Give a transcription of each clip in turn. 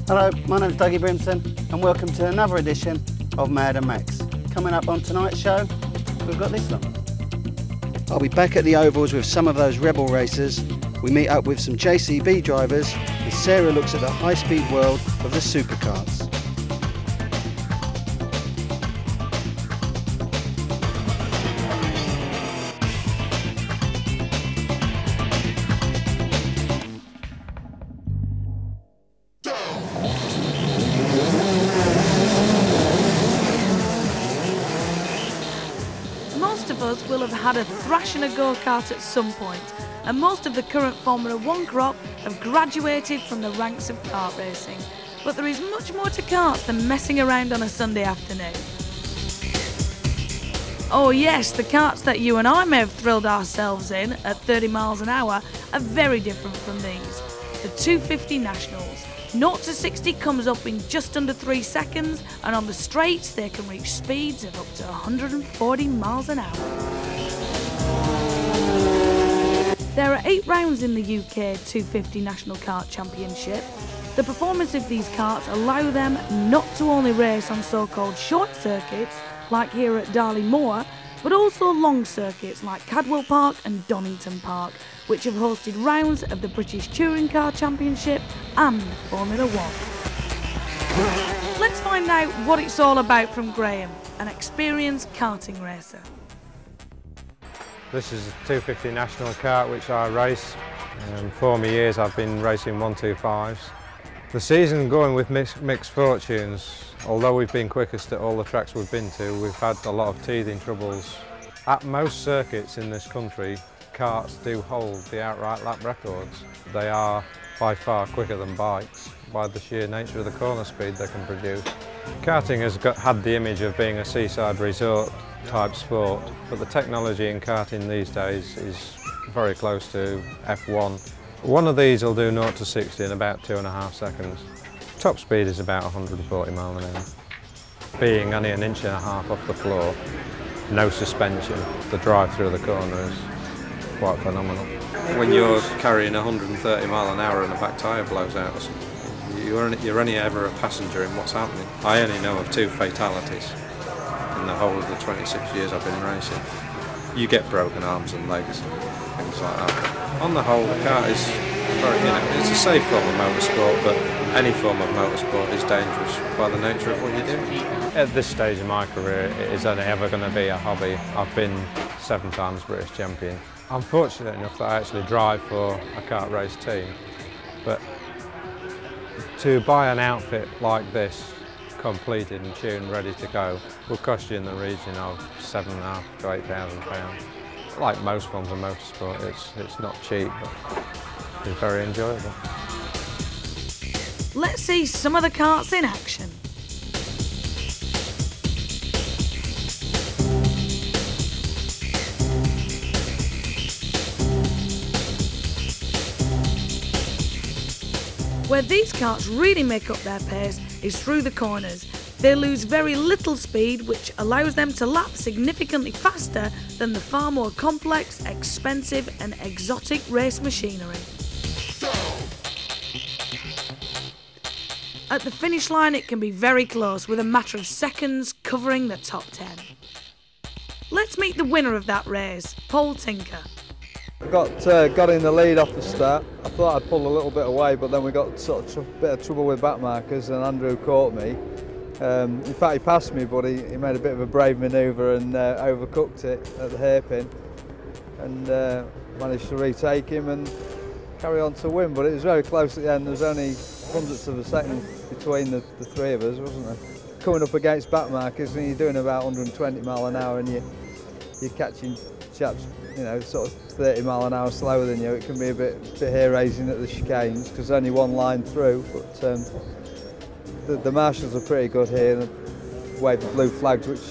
Hello, my name's Dougie Brimson and welcome to another edition of Madder Maxx. Coming up on tonight's show, we've got this one. I'll be back at the ovals with some of those rebel racers. We meet up with some JCB drivers and Sarah looks at the high-speed world of the superkarts. Most of us will have had a thrash in a go-kart at some point, and most of the current Formula 1 crop have graduated from the ranks of kart racing. But there is much more to karts than messing around on a Sunday afternoon. Oh yes, the karts that you and I may have thrilled ourselves in at 30 miles an hour are very different from these. The 250 Nationals. 0 to 60 comes up in just under 3 seconds, and on the straights they can reach speeds of up to 140 miles an hour. There are 8 rounds in the UK 250 National Kart Championship. The performance of these karts allow them not to only race on so-called short circuits, like here at Darley Moor, but also long circuits like Cadwell Park and Donington Park, which have hosted rounds of the British Touring Car Championship and Formula 1. Let's find out what it's all about from Graham, an experienced karting racer. This is a 250 National Kart which I race. For my years I've been racing 125s. The season going with mixed fortunes. Although we've been quickest at all the tracks we've been to, we've had a lot of teething troubles. At most circuits in this country, karts do hold the outright lap records. They are by far quicker than bikes by the sheer nature of the corner speed they can produce. Karting has had the image of being a seaside resort type sport, but the technology in karting these days is very close to F1. One of these will do 0 to 60 in about 2.5 seconds. Top speed is about 140 miles an hour. Being only 1.5 inches off the floor, no suspension, the drive through the corner is quite phenomenal. When you're carrying 130 miles an hour and a back tyre blows out or something, you're only ever a passenger in what's happening. I only know of 2 fatalities in the whole of the 26 years I've been racing. You get broken arms and legs and things like that. On the whole, the kart is very, it's a safe form of motorsport, but any form of motorsport is dangerous by the nature of what you do. At this stage in my career, it is only ever going to be a hobby. I've been 7 times British champion. I'm fortunate enough that I actually drive for a kart race team, but to buy an outfit like this, completed and tuned, ready to go, will cost you in the region of £7,500 to £8,000. Like most forms of motorsport, it's not cheap, but it's very enjoyable. Let's see some of the karts in action. Where these karts really make up their pace is through the corners. They lose very little speed, which allows them to lap significantly faster than the far more complex, expensive and exotic race machinery. At the finish line it can be very close, with a matter of seconds covering the top 10. Let's meet the winner of that race, Paul Tinker. I got in the lead off the start. I thought I'd pull a little bit away, but then we got sort of a bit of trouble with back markers and Andrew caught me. In fact, he passed me, but he made a bit of a brave manoeuvre and overcooked it at the hairpin, and managed to retake him and carry on to win. But it was very close at the end. There was only hundredths of a second between the 3 of us, wasn't there? Coming up against back markers and you're doing about 120 miles an hour and you're catching chaps, you know, sort of 30 miles an hour slower than you. It can be a bit hair-raising at the chicanes because there's only one line through. But the marshals are pretty good here. They wave the blue flags, which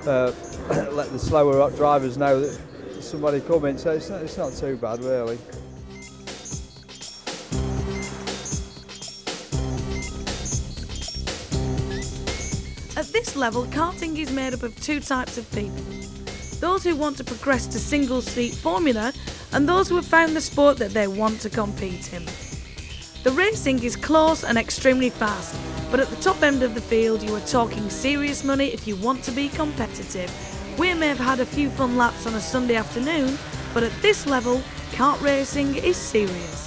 let the slower drivers know that there's somebody coming. So it's not too bad, really. At this level, karting is made up of 2 types of people. Those who want to progress to single-seat formula and those who have found the sport that they want to compete in. The racing is close and extremely fast, but at the top end of the field you are talking serious money if you want to be competitive. We may have had a few fun laps on a Sunday afternoon, but at this level, kart racing is serious.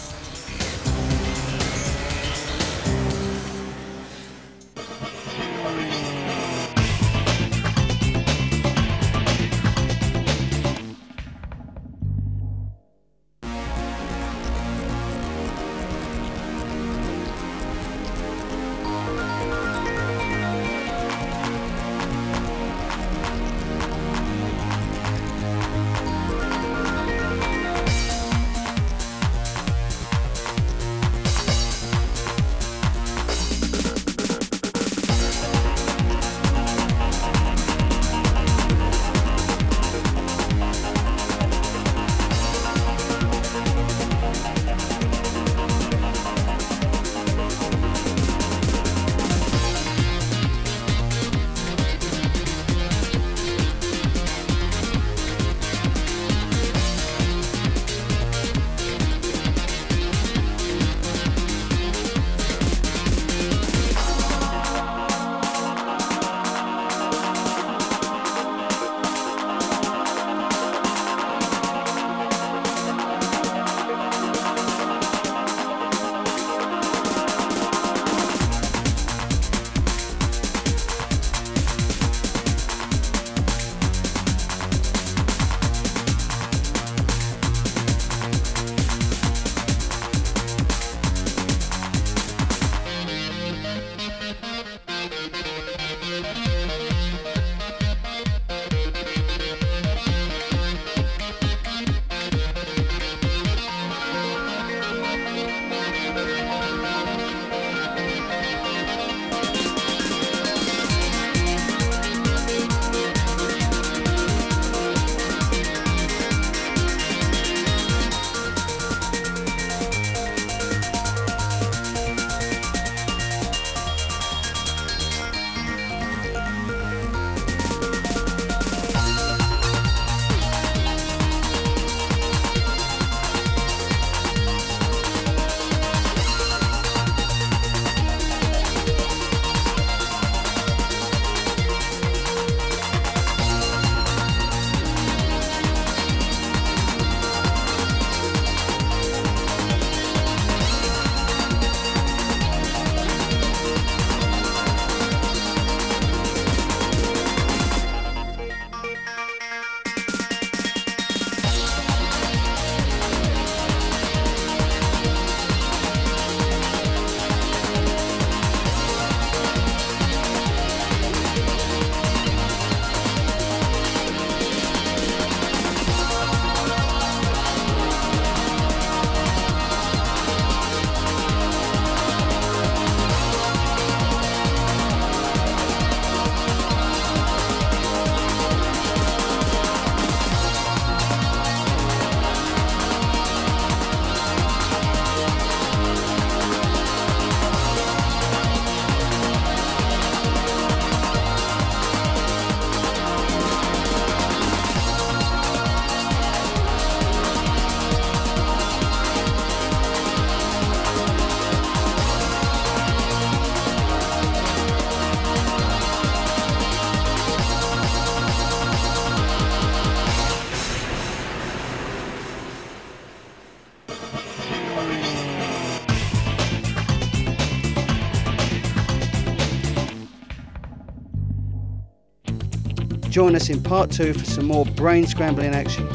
Join us in part 2 for some more brain scrambling action.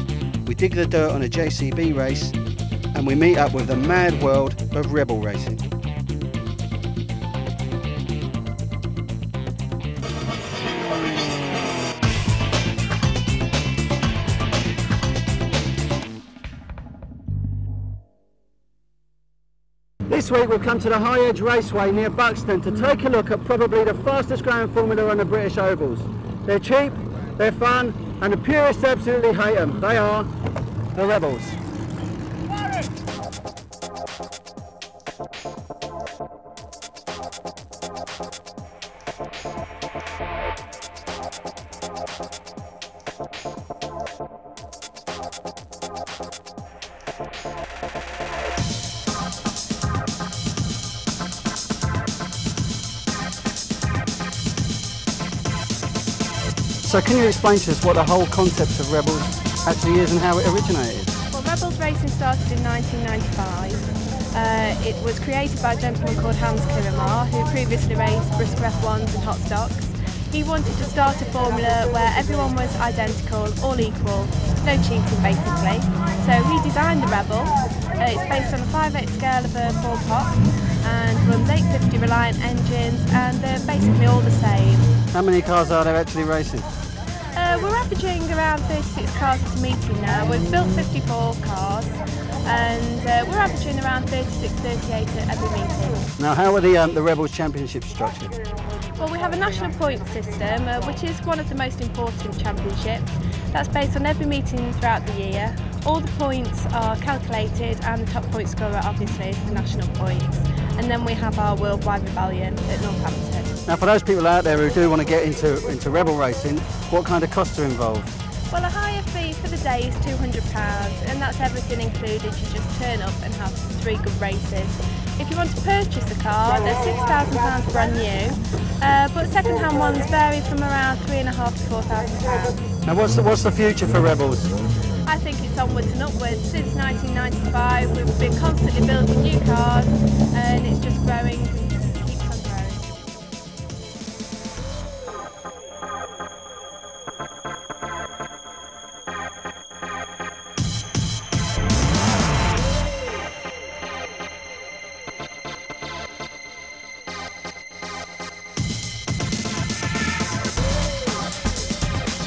We dig the dirt on a JCB race and we meet up with the mad world of rebel racing. This week we've come to the High Edge Raceway near Buxton to take a look at probably the fastest growing formula on the British ovals. They're cheap, they're fun, and the purists absolutely hate them. They are the Rebels. So can you explain to us what the whole concept of Rebels actually is and how it originated? Well, Rebels racing started in 1995. It was created by a gentleman called Hans Kiramar, who previously raced brisk F1s and hot stocks. He wanted to start a formula where everyone was identical, all equal, no cheating basically. So he designed the Rebel. It's based on a 5/8 scale of a 4-pot and runs 850 Reliant engines, and they're basically all the same. How many cars are there actually racing? We're averaging around 36 cars at a meeting now. We've built 54 cars and we're averaging around 36, 38 at every meeting. Now, how are the Rebels Championship structured? Well, we have a national point system, which is one of the most important championships. That's based on every meeting throughout the year. All the points are calculated and the top point scorer obviously is the national points. And then we have our worldwide rebellion at Northampton. Now, for those people out there who do want to get into Rebel racing, what kind of costs are involved? Well, a hire fee for the day is £200 and that's everything included. You just turn up and have 3 good races. If you want to purchase a car, they're £6,000 brand new, but second-hand ones vary from around £3,500 to £4,000. Now, what's the future for Rebels? I think it's onwards and upwards. Since 1995, we've been constantly building new cars, and it's just growing and keeps on growing.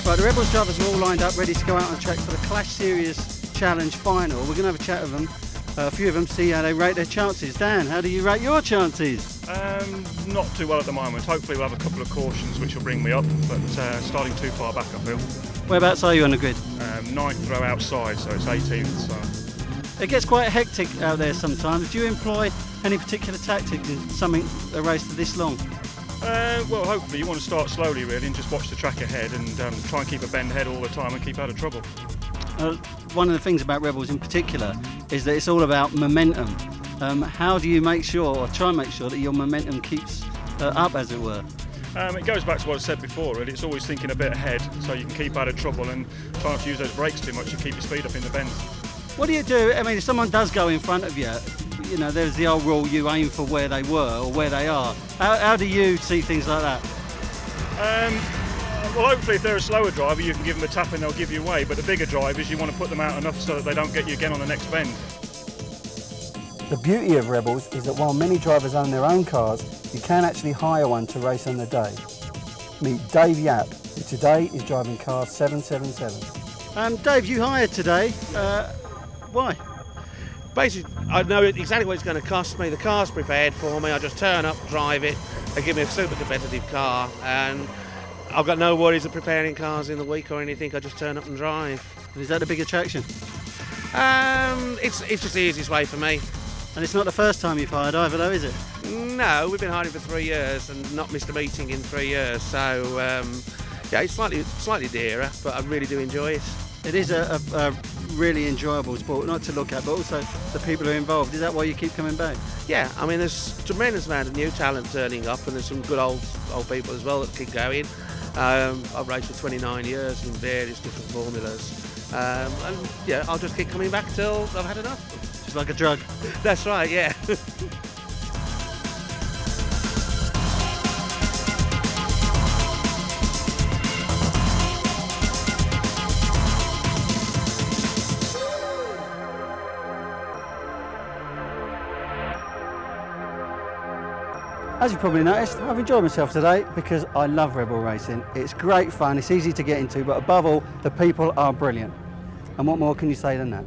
Right, the Rebels drivers are all lined up, ready to go out on track for the Clash Series Challenge final. We're going to have a chat with them, a few of them, see how they rate their chances. Dan, how do you rate your chances? Not too well at the moment. Hopefully we'll have a couple of cautions which will bring me up, but starting too far back I feel. Whereabouts are you on the grid? 9th row outside, so it's 18th. So. It gets quite hectic out there sometimes. Do you employ any particular tactics in something a race this long? Well, hopefully you want to start slowly really and just watch the track ahead and try and keep a bend head all the time and keep out of trouble. One of the things about Rebels in particular is that it's all about momentum. How do you make sure, or try and make sure, that your momentum keeps up, as it were? It goes back to what I said before really. It's always thinking a bit ahead so you can keep out of trouble and try not to use those brakes too much and keep your speed up in the bends. What do you do? I mean, if someone does go in front of you, you know, there's the old rule, you aim for where they were or where they are. How do you see things like that? Well, hopefully if they're a slower driver you can give them a tap and they'll give you away, but the bigger drivers you want to put them out enough so that they don't get you again on the next bend. The beauty of Rebels is that while many drivers own their own cars, you can actually hire one to race on the day. Meet Dave Yapp, who today is driving car 777. Dave, you hired today. Why? Basically, I know exactly what it's going to cost me. The car's prepared for me. I just turn up, drive it. They give me a super competitive car, and I've got no worries of preparing cars in the week or anything. I just turn up and drive. And is that a big attraction? It's just the easiest way for me. And it's not the first time you've hired either, though, is it? No, we've been hiring for 3 years and not missed a meeting in 3 years. So yeah, it's slightly dearer, but I really do enjoy it. It is a really enjoyable sport, not to look at, but also the people who are involved. Is that why you keep coming back? Yeah, I mean, there's a tremendous amount of new talent turning up, and there's some good old people as well that keep going. I've raced for 29 years in various different formulas, and yeah, I'll just keep coming back till I've had enough. It's like a drug. That's right, yeah. As you probably noticed, I've enjoyed myself today because I love Rebel racing. It's great fun, it's easy to get into, but above all, the people are brilliant. And what more can you say than that?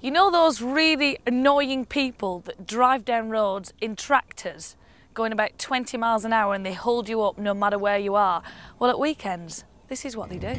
You know those really annoying people that drive down roads in tractors going about 20 miles an hour and they hold you up no matter where you are? Well, at weekends, this is what they do.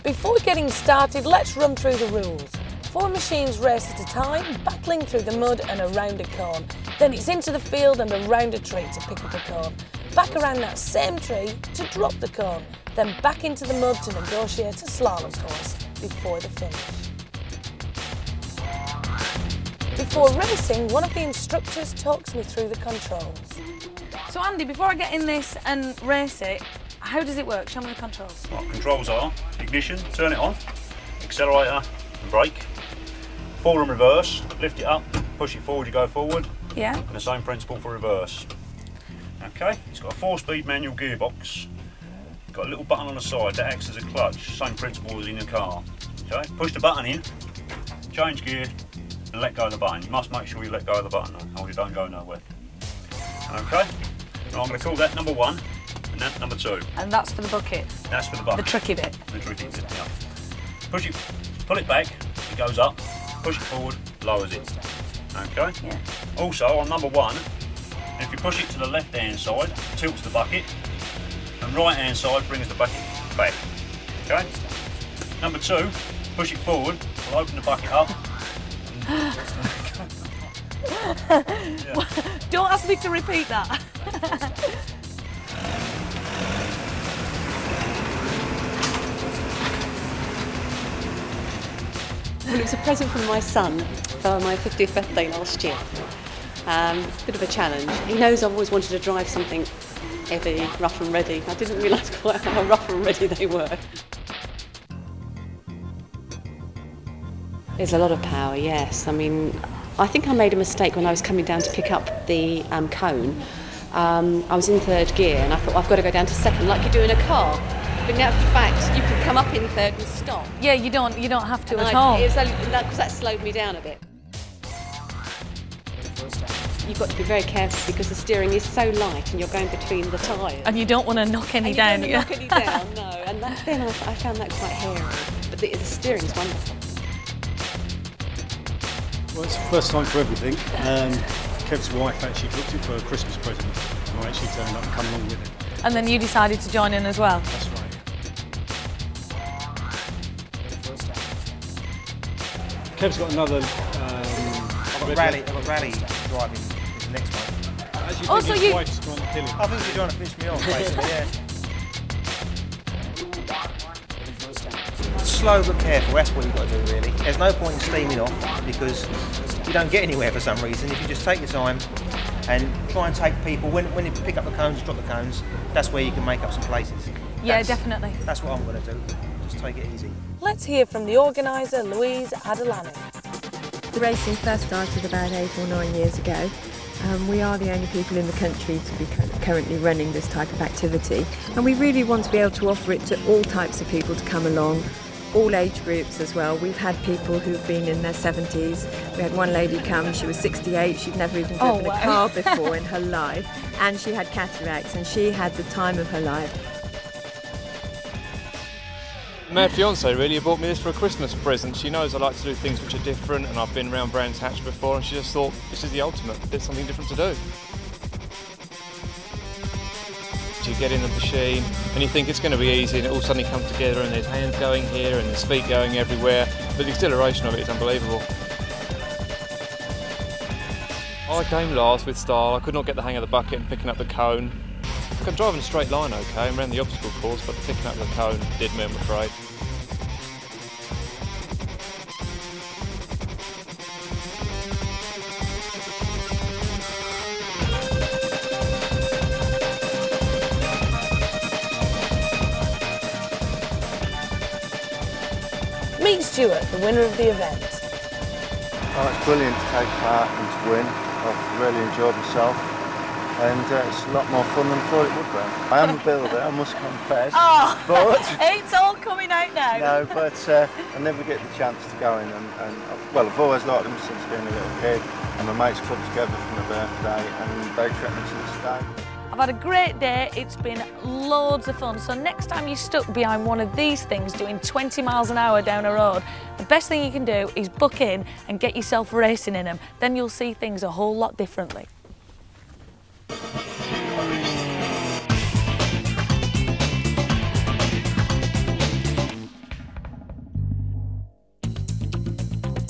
Before getting started, let's run through the rules. 4 machines race at a time, battling through the mud and around a cone. Then it's into the field and around a tree to pick up a cone. Back around that same tree to drop the cone. Then back into the mud to negotiate a slalom course before the finish. Before racing, one of the instructors talks me through the controls. So Andy, before I get in this and race it, how does it work? Show me the controls. Well, controls are ignition, turn it on, accelerator and brake, forward and reverse, lift it up, push it forward, you go forward. Yeah. And the same principle for reverse. Okay, it's got a 4-speed manual gearbox, got a little button on the side that acts as a clutch, same principle as in your car. Okay, push the button in, change gear and let go of the button. You must make sure you let go of the button though, or you don't go nowhere. Okay, now I'm going to call that number 1. And that's number 2. And that's for the bucket? That's for the bucket. The tricky bit? The tricky bit, yeah. Push it, pull it back, it goes up, push it forward, lowers it. Okay? Yeah. Also, on number 1, if you push it to the left-hand side, it tilts the bucket, and right-hand side brings the bucket back. Okay? Number 2, push it forward, we'll open the bucket up. Yeah. Don't ask me to repeat that. Well, it was a present from my son for my 50th birthday last year. Bit of a challenge. He knows I've always wanted to drive something heavy, rough and ready. I didn't realise quite how rough and ready they were. There's a lot of power, yes. I mean, I think I made a mistake when I was coming down to pick up the cone. I was in 3rd gear and I thought, I've got to go down to 2nd like you do in a car. But in actual fact, you can come up in 3rd and stop. Yeah, you don't have to at all. It was only, that slowed me down a bit. You've got to be very careful because the steering is so light and you're going between the tyres. And you don't want to knock any down. You don't want to knock any down, no. And then I found that quite hairy. But the steering's wonderful. Well, it's the first time for everything. Kev's wife actually booked it for a Christmas present. And I actually turned up and come along with it. And then you decided to join in as well? That's right. Kev's got another... I've got rally driving is the next one. Also, his wife's trying to kill him. I think she's trying to finish me off, basically, yeah. Slow but careful, that's what you've got to do, really. There's no point in steaming off because you don't get anywhere for some reason. If you just take your time and try and take people, when you pick up the cones, drop the cones, that's where you can make up some places. Yeah, definitely. That's what I'm going to do. Just take it easy. Let's hear from the organiser, Louise Adelano. The racing first started about 8 or 9 years ago. We are the only people in the country to be currently running this type of activity, and we really want to be able to offer it to all types of people to come along, all age groups as well. We've had people who've been in their 70s. We had one lady come, she was 68, she'd never even driven a car before in her life, and she had cataracts, and she had the time of her life. My fiance really bought me this for a Christmas present. She knows I like to do things which are different, and I've been around Brands Hatch before, and she just thought this is the ultimate. There's something different to do. You get in the machine and you think it's going to be easy, and it all suddenly comes together, and there's hands going here and there's feet going everywhere, but the exhilaration of it is unbelievable. I came last with style. I could not get the hang of the bucket and picking up the cone. I could drive in a straight line okay and ran the obstacle course, but the picking up the cone did me, I'm afraid. Meet Stuart, the winner of the event. Oh, it's brilliant to take part and to win. I've really enjoyed myself. and it's a lot more fun than I thought it would be. I am a builder, I must confess, Oh, but it's all coming out now. no, but I never get the chance to go in, and I've always liked them since being a little kid, and my mates club together for my birthday, and they treat me to this day. I've had a great day, it's been loads of fun, so next time you're stuck behind one of these things doing 20 miles an hour down a road, the best thing you can do is book in and get yourself racing in them, then you'll see things a whole lot differently.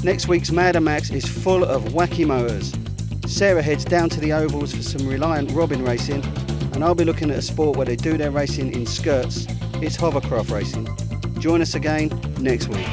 Next week's Madder Maxx is full of wacky motors. Sarah heads down to the ovals for some reliant robin racing, and I'll be looking at a sport where they do their racing in skirts. It's hovercraft racing. Join us again next week.